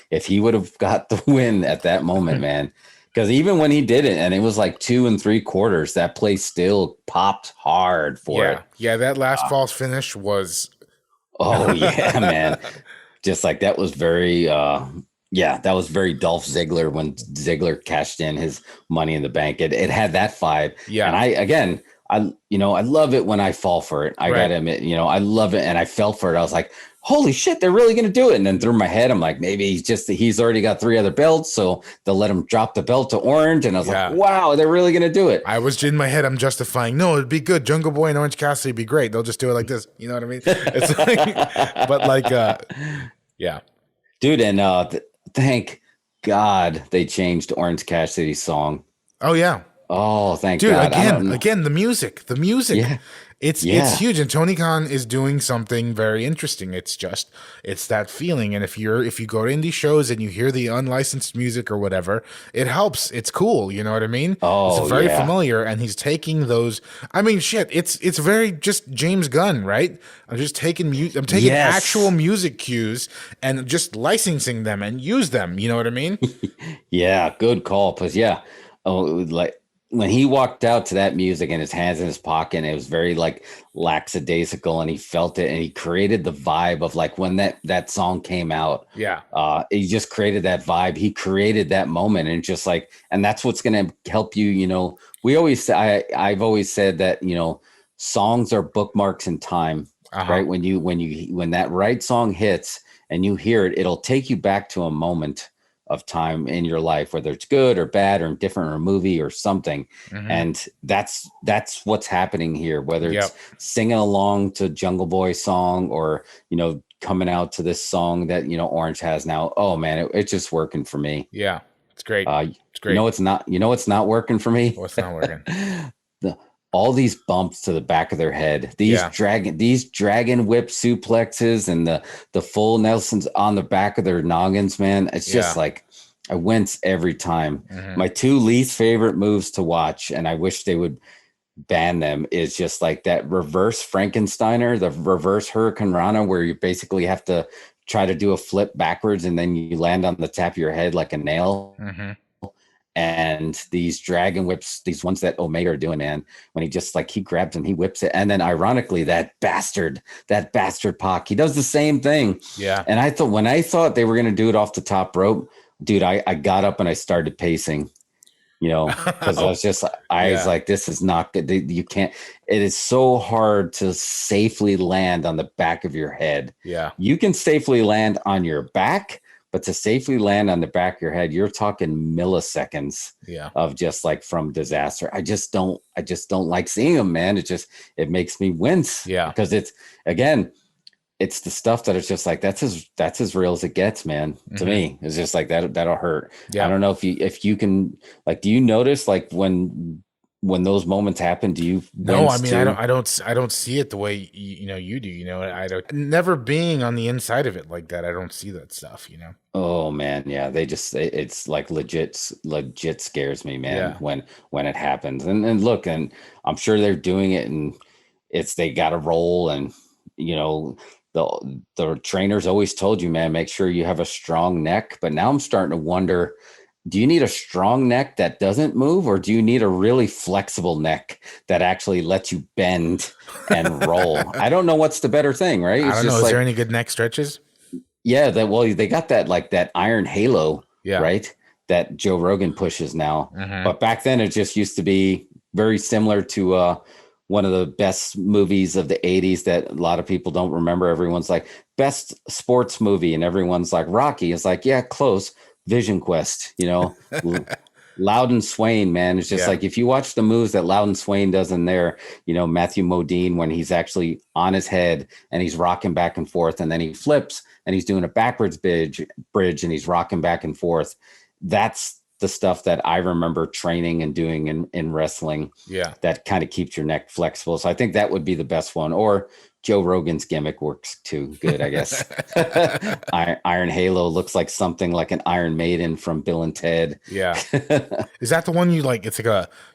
if he would have got the win at that moment, man. Because even when he did it, and it was like 2 3/4, that place still popped hard for it. Yeah, that last false finish was. Oh yeah, man! Just like that was very, that was very Dolph Ziggler when Ziggler cashed in his Money in the Bank. It had that vibe. Yeah, and I love it when I fall for it. I gotta admit, I love it, and I fell for it. I was like, holy shit, they're really going to do it. And then through my head, I'm like, maybe he's already got 3 other belts. So they'll let him drop the belt to Orange. And I was like, wow, they're really going to do it. I was in my head, I'm justifying, no, it'd be good. Jungle Boy and Orange Cassidy would be great. They'll just do it like this. You know what I mean? It's like, but like, yeah. Dude. And thank God they changed Orange Cassidy's song. Oh, yeah. Oh, thank God. Again, the music. Yeah. It's huge, and Tony Khan is doing something very interesting. It's that feeling, and if you go to indie shows and you hear the unlicensed music or whatever, it helps. It's cool, you know what I mean? Oh, it's very familiar, and he's taking those. I mean, shit, it's very just James Gunn, right? I'm just taking actual music cues and just licensing them and use them. You know what I mean? Yeah, good call. Because like. When he walked out to that music and his hands in his pocket, it was very like lackadaisical, and he felt it, and he created the vibe of like when that song came out. Yeah. He just created that vibe. He created that moment, and just like, and that's what's going to help you. I've always said that, songs are bookmarks in time, right? When that right song hits and you hear it, it'll take you back to a moment of time in your life, whether it's good or bad or indifferent or a movie or something. And that's what's happening here, whether it's singing along to Jungle Boy song or, coming out to this song that, Orange has now. Oh man, it's just working for me. Yeah. It's great. It's great. It's not working for me. What's not working? All these bumps to the back of their head, these dragon whip suplexes and the full Nelsons on the back of their noggins, man. It's just like I wince every time. My two least favorite moves to watch, and I wish they would ban them, is just like that reverse Frankensteiner, the reverse Hurricane Rana, where you basically have to try to do a flip backwards and then you land on the top of your head like a nail. And these dragon whips, these ones that Omega are doing, man, when he just he grabs him, he whips it. And then ironically, that bastard Pac, he does the same thing. Yeah. And when I thought they were going to do it off the top rope, dude, I got up and I started pacing, because I was like, this is not good. You can't, it is so hard to safely land on the back of your head. Yeah. You can safely land on your back, but to safely land on the back of your head, you're talking milliseconds of just from disaster. I just don't like seeing them, man. It makes me wince. Yeah. Because it's the stuff that it's just that's as real as it gets, man. To me, it's just that'll hurt. Yeah. I don't know if you can, do you notice when those moments happen, do you? No, I mean, too? I don't see it the way you do. I don't. Never being on the inside of it like that, I don't see that stuff. Oh man, yeah, it's legit scares me, man. When it happens, and look, and I'm sure they're doing it, and they got to roll, and the trainers always told you, man, make sure you have a strong neck. But now I'm starting to wonder, do you need a strong neck that doesn't move, or do you need a really flexible neck that actually lets you bend and roll? I don't know what's the better thing, right? I don't know. Is there any good neck stretches? Yeah, they got that that iron halo, right? That Joe Rogan pushes now. But back then it just used to be very similar to one of the best movies of the 80s that a lot of people don't remember. Everyone's like, best sports movie, and everyone's like, Rocky. It's yeah, close. Vision Quest, Loudon Swain, man. It's just if you watch the moves that Loudon Swain does in there, Matthew Modine, when he's actually on his head and he's rocking back and forth, and then he flips and he's doing a backwards bridge and he's rocking back and forth. That's the stuff that I remember training and doing in wrestling. Yeah. That kind of keeps your neck flexible. So I think that would be the best one. Or Joe Rogan's gimmick works too good, I guess. Iron Halo looks like something like an Iron Maiden from Bill and Ted. Yeah. Is that the one you it's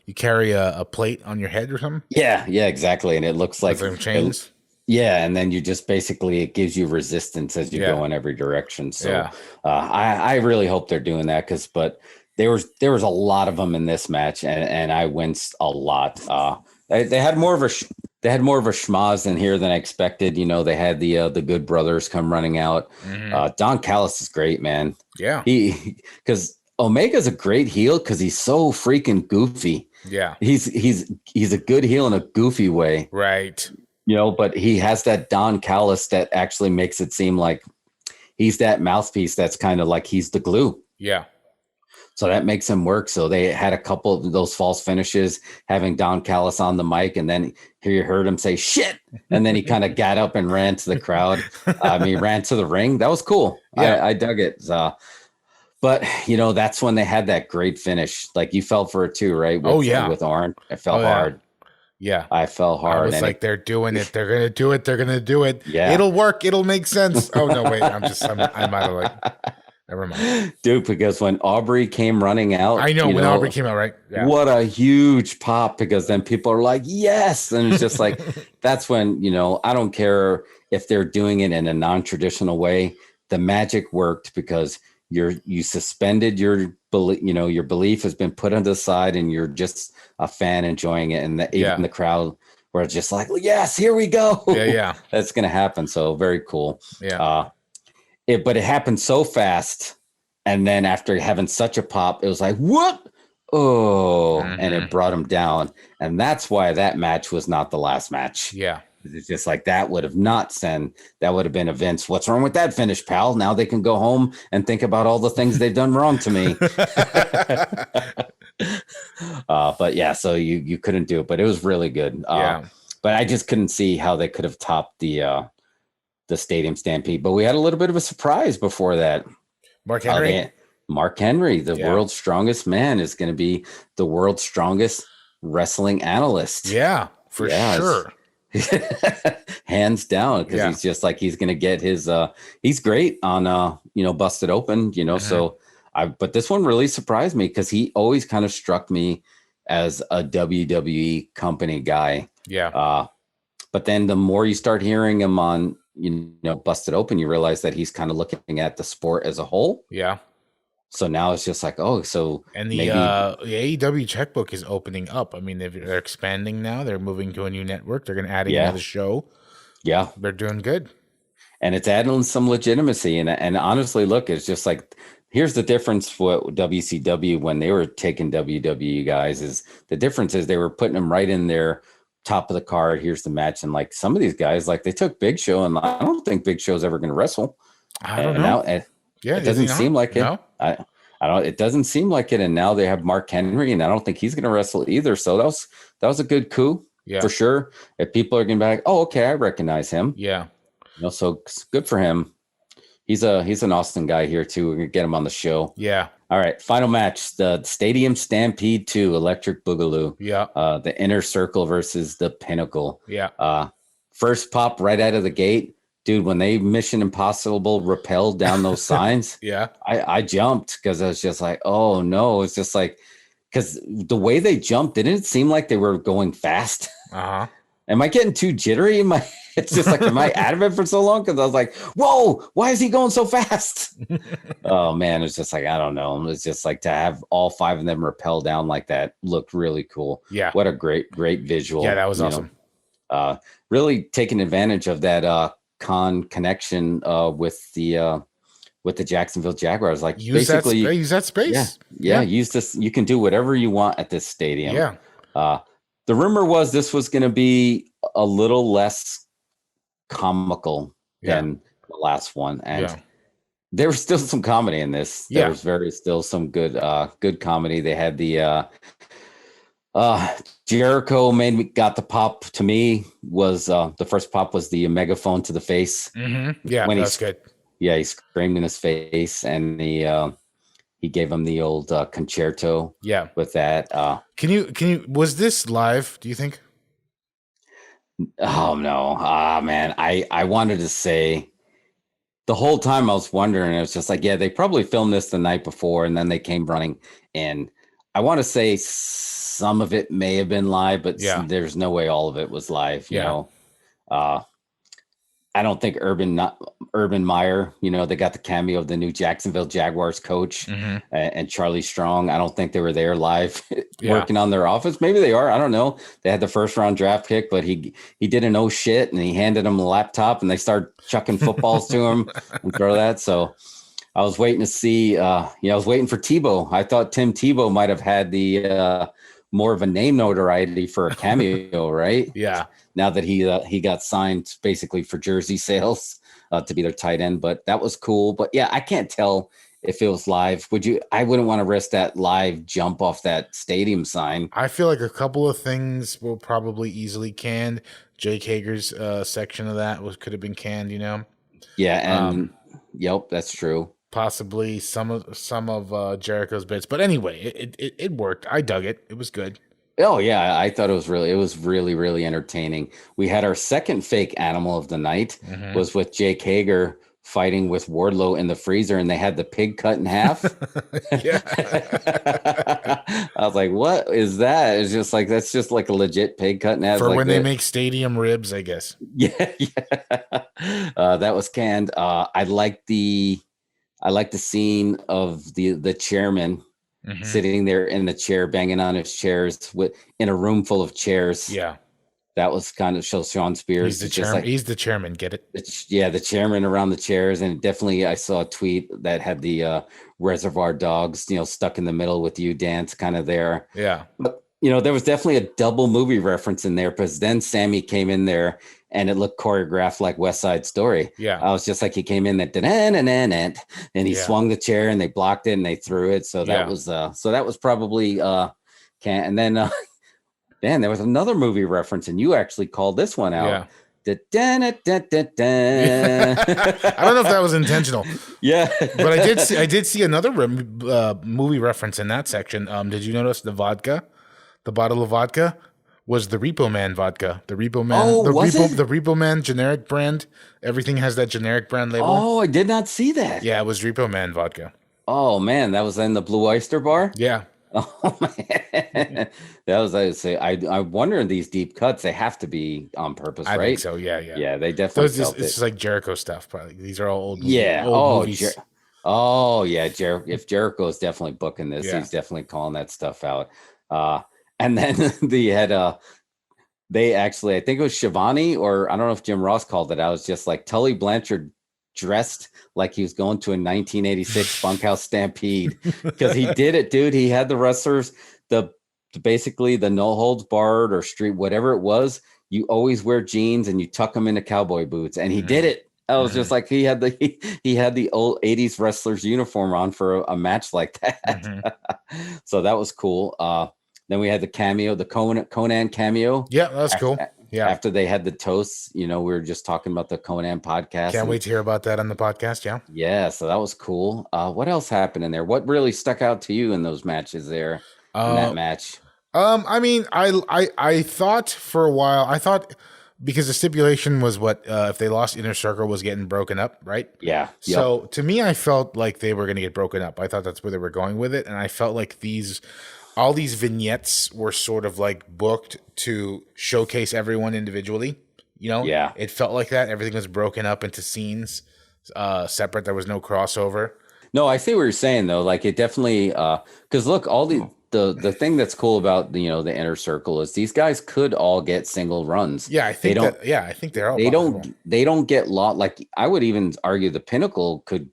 you carry a plate on your head or something? Yeah, exactly. And it looks like chains. And then you just basically, it gives you resistance as you go in every direction. So I really hope they're doing that, but there was a lot of them in this match, and I winced a lot. They had more of a schmaz in here than I expected. They had the Good Brothers come running out. Don Callis is great, man. Yeah, because Omega's a great heel because he's so freaking goofy. Yeah, he's a good heel in a goofy way, right? But he has that Don Callis that actually makes it seem like he's that mouthpiece. That's kind of like he's the glue. Yeah. So that makes him work. So they had a couple of those false finishes, having Don Callis on the mic, and then here you heard him say shit, and then he kind of got up and ran to the crowd. Ran to the ring. That was cool. Yeah. I dug it. But that's when they had that great finish. You fell for it too, right? With Arn, it fell hard. Yeah, I fell hard. I was they're doing it. They're gonna do it. They're gonna do it. Yeah, it'll work. It'll make sense. Oh no, wait. I'm out of never mind. Dude, because when Aubrey came running out. I know when Aubrey came out, right? Yeah. What a huge pop, because then people are like, yes. And it's just that's when, I don't care if they're doing it in a non-traditional way. The magic worked because you suspended your belief, your belief has been put on the side, and you're just a fan enjoying it. And even the crowd were just yes, here we go. Yeah. That's going to happen. So very cool. Yeah. But it happened so fast, and then after having such a pop, it was what? Oh, and it brought him down, and that's why that match was not the last match. Yeah, It's just like that would have been a Vince. What's wrong with that finish, pal? Now they can go home and think about all the things they've done wrong to me. But yeah, so you couldn't do it, but it was really good. But I just couldn't see how they could have topped the Stadium Stampede. But we had a little bit of a surprise before that. Mark Henry. Mark Henry, the world's strongest man, is going to be the world's strongest wrestling analyst. Yeah, for sure. Hands down, because he's just like, he's going to get his he's great on Busted Open, so but this one really surprised me because he always kind of struck me as a WWE company guy. But then the more you start hearing him on Busted Open, you realize that he's kind of looking at the sport as a whole. So now it's just like, and the AEW checkbook is opening up. I mean, they're expanding now. They're moving to a new network. They're going to add another show. They're doing good, and it's adding some legitimacy. And honestly, look, it's just like, here's the difference. What WCW, when they were taking WWE guys, is the difference is they were putting them right in their top of the card. Here's the match, and like some of these guys, like they took Big Show, and I don't think Big Show's ever going to wrestle. I don't know. It doesn't seem like it. No? I don't. It doesn't seem like it. And now they have Mark Henry, and I don't think he's going to wrestle either. So that was a good coup for sure. If people are going to be like, oh, okay, I recognize him. So good for him. He's an Austin guy here too. We're gonna get him on the show. All right. Final match: the Stadium Stampede 2, Electric Boogaloo. The Inner Circle versus the Pinnacle. First pop right out of the gate. Dude, when they Mission Impossible rappelled down those signs, I jumped because I was just like, oh no. It's just like, because the way they jumped, didn't it seem like they were going fast? Am I getting too jittery? It's just like, am I out of it for so long? Because I was like, whoa, why is he going so fast? Oh man, it's just like, I don't know. It's just like to have all 5 of them rappel down like that looked really cool. What a great visual. That was awesome. Really taking advantage of that con connection with the Jacksonville Jaguars. Like, use that space. Use this. You can do whatever you want at this stadium. The rumor was this was going to be a little less comical than the last one, and there was still some comedy in this. There was still some good comedy. They had the Jericho got the pop. To me, was the first pop was the megaphone to the face. That's good. He screamed in his face, and he gave him the old concerto. With that. Can you? Was this live? Do you think? Oh no, man. I wanted to say the whole time I was wondering. It was just like, they probably filmed this the night before, and then they came running. And I want to say some of it may have been live, but there's no way all of it was live. You know, I don't think Urban Meyer, they got the cameo of the new Jacksonville Jaguars coach and Charlie Strong. I don't think they were there live working on their office. Maybe they are. I don't know. They had the first round draft pick, but he didn't know shit, and he handed him a laptop, and they started chucking footballs to him and throw that. So I was waiting to see, I was waiting for Tebow. I thought Tim Tebow might have had the more of a name notoriety for a cameo, right? Now that he got signed basically for jersey sales to be their tight end, but that was cool. But I can't tell if it was live. I wouldn't want to risk that live jump off that stadium sign. I feel like a couple of things were probably easily canned. Jake Hager's section of that could have been canned, and yep, that's true. Possibly some of Jericho's bits, but anyway, it worked. I dug it. It was good. Oh yeah, I thought it was really, really entertaining. We had our second fake animal of the night was with Jake Hager fighting with Wardlow in the freezer, and they had the pig cut in half. I was like, what is that? It's just like, that's just like a legit pig cut in half. For like when they make stadium ribs, I guess. That was canned. I like the scene of the chairman sitting there in the chair, banging on his chairs in a room full of chairs. That was kind of Sean Spears. He's the chairman. Get it? The chairman around the chairs. And definitely I saw a tweet that had the Reservoir Dogs, stuck in the middle with you dance kind of there. But there was definitely a double movie reference in there, because then Sammy came in there and it looked choreographed like West Side Story. Yeah. I was just like, he came in that and he swung the chair and they blocked it and they threw it. So that was probably and then Dan, there was another movie reference, and you actually called this one out. Yeah. I don't know if that was intentional. Yeah, but I did see another movie reference in that section. Did you notice the bottle of vodka was the Repo Man vodka? The Repo Man, the Repo Man generic brand. Everything has that generic brand label. Oh, I did not see that. Yeah, it was Repo Man vodka. Oh man, that was in the Blue Oyster Bar. Yeah. Oh man, that was, I would say, I wonder in these deep cuts they have to be on purpose, right? I think so. Yeah. Yeah, they definitely felt it's like Jericho stuff. Probably these are all old. Old movies. If Jericho is definitely booking this, he's definitely calling that stuff out. And then they actually, I think it was Shivani, or I don't know if Jim Ross called it. I was just like, Tully Blanchard dressed like he was going to a 1986 Bunkhouse Stampede, because he did it, dude. He had the wrestlers, basically the no holds barred or street, whatever it was. You always wear jeans and you tuck them into cowboy boots, and he did it. I was just like, he had the old 80s wrestler's uniform on for a match like that. So that was cool. Then we had the cameo, the Conan cameo. Yeah, that's cool. Yeah. After they had the toasts, we were just talking about the Conan podcast. Can't wait to hear about that on the podcast. Yeah. Yeah. So that was cool. What else happened in there? What really stuck out to you in those matches there? In that match? I mean, I thought for a while, because the stipulation was if they lost Inner Circle was getting broken up, right? Yeah. Yep. So to me, I felt like they were going to get broken up. I thought that's where they were going with it. And I felt like all these vignettes were sort of like booked to showcase everyone individually. Yeah. It felt like that. Everything was broken up into scenes, separate. There was no crossover. No, I see what you're saying though. Like it definitely, because look, all the thing that's cool about the Inner Circle is these guys could all get single runs. Yeah, I think they're all. They don't get lost. Like I would even argue the Pinnacle could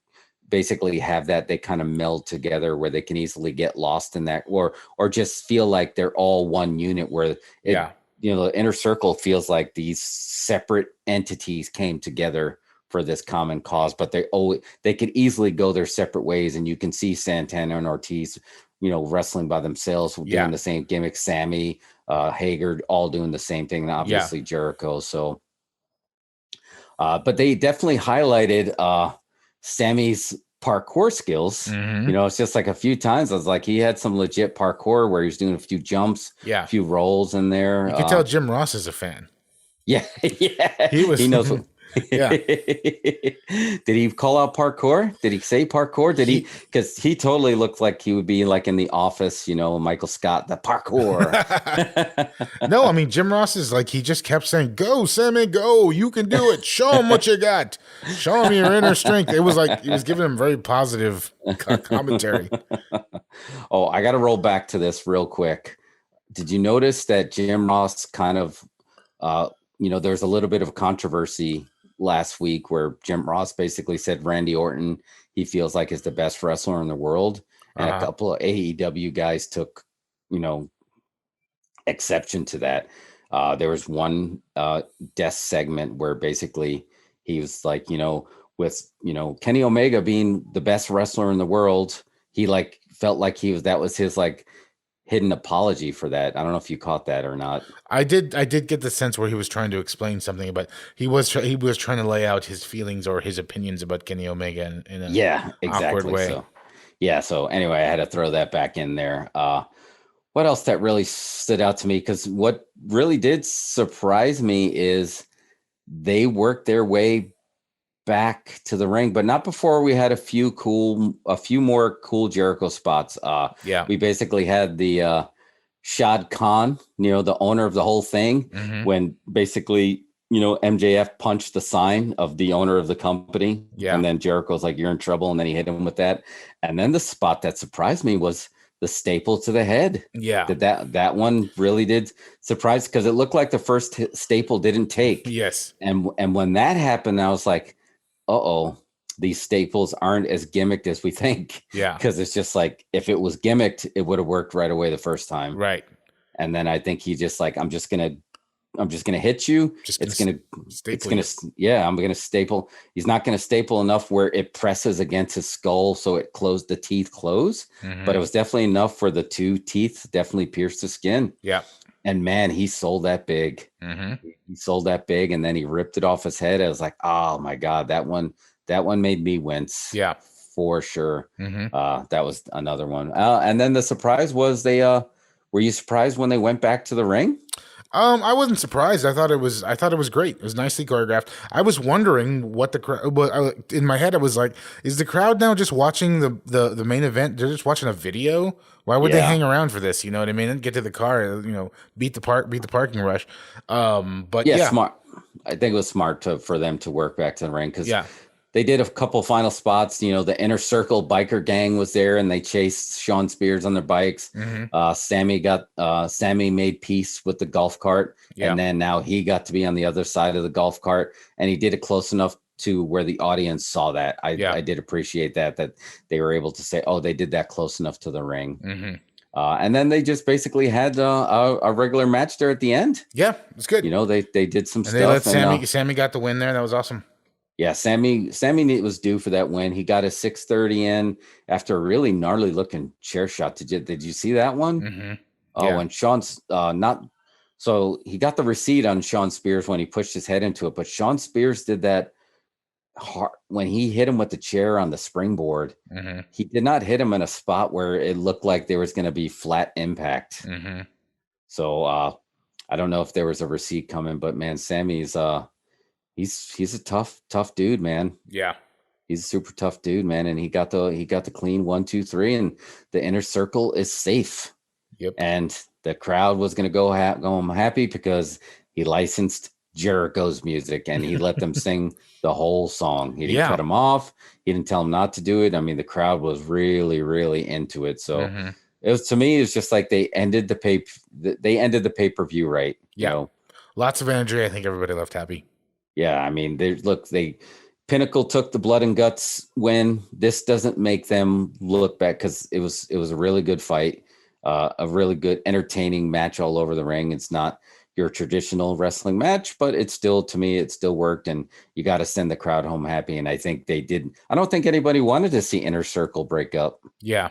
basically have that they kind of meld together where they can easily get lost in that, or just feel like they're all one unit where the Inner Circle feels like these separate entities came together for this common cause, but they could easily go their separate ways. And you can see Santana and Ortiz, wrestling by themselves, doing the same gimmick. Sammy, Hager, all doing the same thing. And obviously Jericho. So, but they definitely highlighted Sammy's parkour skills. It's just like a few times I was like, he had some legit parkour where he was doing a few jumps, a few rolls in there. You could tell Jim Ross is a fan. Yeah. He knows what. Yeah. Did he call out parkour? Did he say parkour? Did he? Because he totally looked like he would be like in The Office, Michael Scott, the parkour. No, I mean, Jim Ross is like, he just kept saying, "Go, Sammy, go. You can do it. Show him what you got. Show him your inner strength." It was like, he was giving him very positive commentary. Oh, I got to roll back to this real quick. Did you notice that Jim Ross kind of, there's a little bit of controversy last week where Jim Ross basically said Randy Orton, he feels like is the best wrestler in the world. And a couple of AEW guys took, exception to that. There was one desk segment where basically he was like, with, Kenny Omega being the best wrestler in the world, he like felt like that was his like hidden apology for that. I don't know if you caught that or not. I did get the sense where he was trying to explain something, but he was trying to lay out his feelings or his opinions about Kenny Omega in a awkward way. So anyway, I had to throw that back in there. What else that really stood out to me? Because what really did surprise me is they worked their way back to the ring, but not before we had a few more cool Jericho spots. We basically had the Shad Khan, the owner of the whole thing, when basically, MJF punched the sign of the owner of the company. Yeah. And then Jericho's like, "You're in trouble." And then he hit him with that. And then the spot that surprised me was the staple to the head. Yeah. That one really did surprise, because it looked like the first staple didn't take. Yes. And when that happened, I was like, these staples aren't as gimmicked as we think. Yeah. Because it's just like, if it was gimmicked, it would have worked right away the first time. Right. And then I think he just like, I'm just gonna hit you. I'm gonna staple. He's not gonna staple enough where it presses against his skull, so the teeth close. But it was definitely enough for the two teeth definitely pierce the skin. Yeah. And man, he sold that big. He sold that big, and then he ripped it off his head. I was like, oh my god, that one made me wince. Yeah, for sure. That was another one. And then the surprise was they. Were you surprised when they went back to the ring? I wasn't surprised. I thought it was great. It was nicely choreographed. I was wondering what the crowd. In my head, I was like, "Is the crowd now just watching the main event? They're just watching a video. Why would they hang around for this? You know what I mean? And get to the car. Beat the parking rush." But yeah, smart. I think it was smart for them to work back to the ring because they did a couple final spots. The Inner Circle biker gang was there, and they chased Shawn Spears on their bikes. Sammy made peace with the golf cart, and then now he got to be on the other side of the golf cart, and he did it close enough to where the audience saw that. I did appreciate that they were able to say, "Oh, they did that close enough to the ring." And then they just basically had a regular match there at the end. Yeah, it's good. They did some and stuff. They let Sammy got the win there. That was awesome. Yeah, Sammy was due for that win. He got a 630 in after a really gnarly looking chair shot. Did you see that one? And Sean's so he got the receipt on Shawn Spears when he pushed his head into it, but Shawn Spears did that hard when he hit him with the chair on the springboard. He did not hit him in a spot where it looked like there was going to be flat impact. So I don't know if there was a receipt coming, but man, Sammy's he's a tough dude, man. Yeah, he's a super tough dude, man. And he got the clean 1, 2, 3, and the Inner Circle is safe. Yep. And the crowd was going to go home happy because he licensed Jericho's music and he let them sing the whole song. He didn't cut them off. He didn't tell them not to do it. I mean, the crowd was really, really into it. So it was, to me, it's just like they ended the pay-per-view right. Lots of energy. I think everybody left happy. Yeah, I mean, Pinnacle took the blood and guts win. This doesn't make them look back because it was a really good fight, a really good, entertaining match all over the ring. It's not your traditional wrestling match, but it's still, to me, it still worked, and you got to send the crowd home happy. And I think they did. I don't think anybody wanted to see Inner Circle break up. Yeah,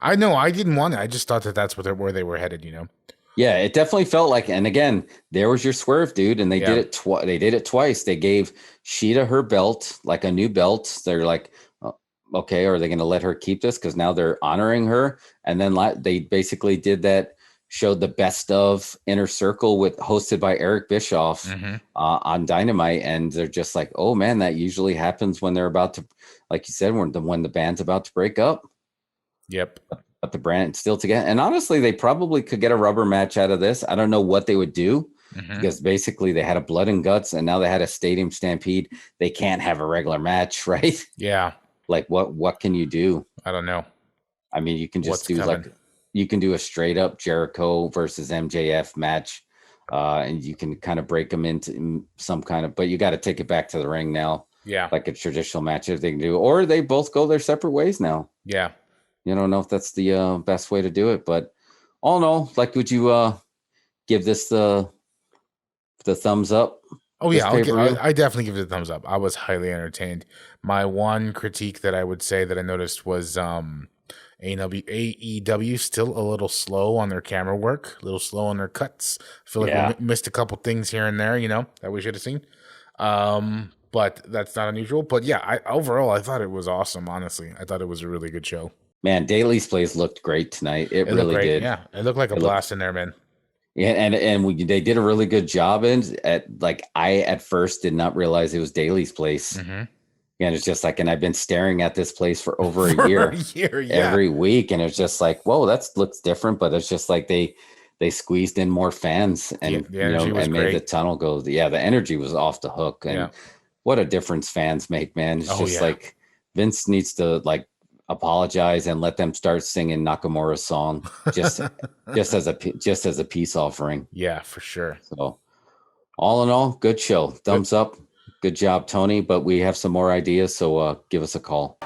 I know. I didn't want it. I just thought that's where they were headed. Yeah, it definitely felt like, and again, there was your swerve, dude, and they did it they did it twice. They gave Shida her belt, like a new belt. They're like, okay, are they going to let her keep this? Because now they're honoring her. And then they basically did that, showed the best of Inner Circle hosted by Eric Bischoff on Dynamite, and they're just like, oh man, that usually happens when they're about to, like you said, when the band's about to break up. Yep. But the brand still together. And honestly, they probably could get a rubber match out of this. I don't know what they would do because basically they had a blood and guts and now they had a Stadium Stampede. They can't have a regular match, right? Yeah. Like what can you do? I don't know. I mean, you can just you can do a straight up Jericho versus MJF match. And you can kind of break them into some kind of, but you got to take it back to the ring now. Yeah. Like a traditional match if they can do, or they both go their separate ways now. Yeah. You don't know if that's the best way to do it, but all in all, like, would you give this the thumbs up? Oh yeah, I definitely give it a thumbs up. I was highly entertained. My one critique that I would say that I noticed was AEW still a little slow on their camera work, a little slow on their cuts. I feel like we missed a couple things here and there, that we should have seen. But that's not unusual. But yeah, overall I thought it was awesome. Honestly, I thought it was a really good show. Man, Daly's place looked great tonight. It really did. Yeah, it looked like a blast in there, man. Yeah, and they did a really good job I at first did not realize it was Daly's place. And it's just like, and I've been staring at this place for over a year. Every week, and it's just like, whoa, that looks different. But it's just like they squeezed in more fans and and made the tunnel go. Yeah, the energy was off the hook, and what a difference fans make, man. It's just like Vince needs to apologize and let them start singing Nakamura's song just as a peace offering. Yeah, for sure. So all in all, good show. Thumbs up. Good job, Tony. But we have some more ideas, so give us a call.